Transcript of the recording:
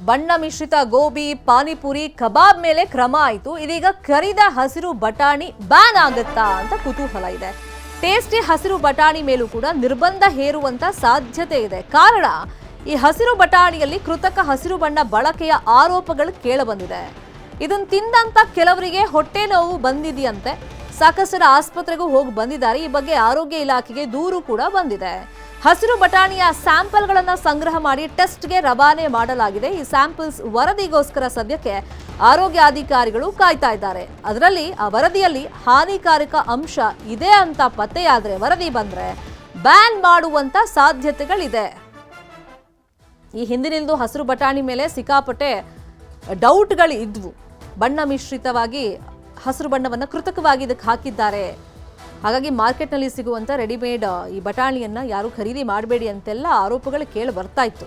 ಬಣ್ಣ ಮಿಶ್ರಿತ ಗೋಬಿ, ಪಾನಿಪುರಿ, ಕಬಾಬ್ ಮೇಲೆ ಕ್ರಮ ಆಯಿತು. ಇದೀಗ ಕರಿದ ಹಸಿರು ಬಟಾಣಿ ಬ್ಯಾನ್ ಆಗುತ್ತಾ ಅಂತ ಕುತೂಹಲ ಇದೆ. ಟೇಸ್ಟಿ ಹಸಿರು ಬಟಾಣಿ ಮೇಲೂ ಕೂಡ ನಿರ್ಬಂಧ ಹೇರುವಂತ ಸಾಧ್ಯತೆ ಇದೆ. ಕಾರಣ, ಈ ಹಸಿರು ಬಟಾಣಿಯಲ್ಲಿ ಕೃತಕ ಹಸಿರು ಬಣ್ಣ ಬಳಕೆಯ ಆರೋಪಗಳು ಕೇಳಬಂದಿದೆ. ಇದನ್ನು ತಿಂದಂತ ಕೆಲವರಿಗೆ ಹೊಟ್ಟೆ ನೋವು ಬಂದಿದೆಯಂತೆ. ಸಾಕಷ್ಟು ಆಸ್ಪತ್ರೆಗೂ ಹೋಗಿ ಬಂದಿದ್ದಾರೆ. ಈ ಬಗ್ಗೆ ಆರೋಗ್ಯ ಇಲಾಖೆಗೆ ದೂರು ಕೂಡ ಬಂದಿದೆ. ಹಸಿರು ಬಟಾಣಿಯ ಸ್ಯಾಂಪಲ್ಗಳನ್ನು ಸಂಗ್ರಹ ಮಾಡಿ ಟೆಸ್ಟ್ಗೆ ರವಾನೆ ಮಾಡಲಾಗಿದೆ. ಈ ಸ್ಯಾಂಪಲ್ಸ್ ವರದಿಗೋಸ್ಕರ ಸದ್ಯಕ್ಕೆ ಆರೋಗ್ಯ ಅಧಿಕಾರಿಗಳು ಕಾಯ್ತಾ ಇದ್ದಾರೆ. ಅದರಲ್ಲಿ ಆ ವರದಿಯಲ್ಲಿ ಹಾನಿಕಾರಕ ಅಂಶ ಇದೆ ಅಂತ ಪತ್ತೆಯಾದ್ರೆ, ವರದಿ ಬಂದ್ರೆ ಬ್ಯಾನ್ ಮಾಡುವಂತ ಸಾಧ್ಯತೆಗಳಿದೆ. ಈ ಹಿಂದಿನಿಂದ ಹಸಿರು ಬಟಾಣಿ ಮೇಲೆ ಸಿಕ್ಕಾಪಟ್ಟೆ ಡೌಟ್ಗಳು ಇದ್ವು. ಬಣ್ಣ ಮಿಶ್ರಿತವಾಗಿ ಹಸಿರು ಬಣ್ಣವನ್ನು ಕೃತಕವಾಗಿ ಇದಕ್ಕೆ ಹಾಕಿದ್ದಾರೆ, ಹಾಗಾಗಿ ಮಾರ್ಕೆಟ್ನಲ್ಲಿ ಸಿಗುವಂಥ ರೆಡಿಮೇಡ್ ಈ ಬಟಾಣಿಯನ್ನು ಯಾರು ಖರೀದಿ ಮಾಡಬೇಡಿ ಅಂತೆಲ್ಲ ಆರೋಪಗಳು ಕೇಳಿ ಬರ್ತಾ ಇತ್ತು.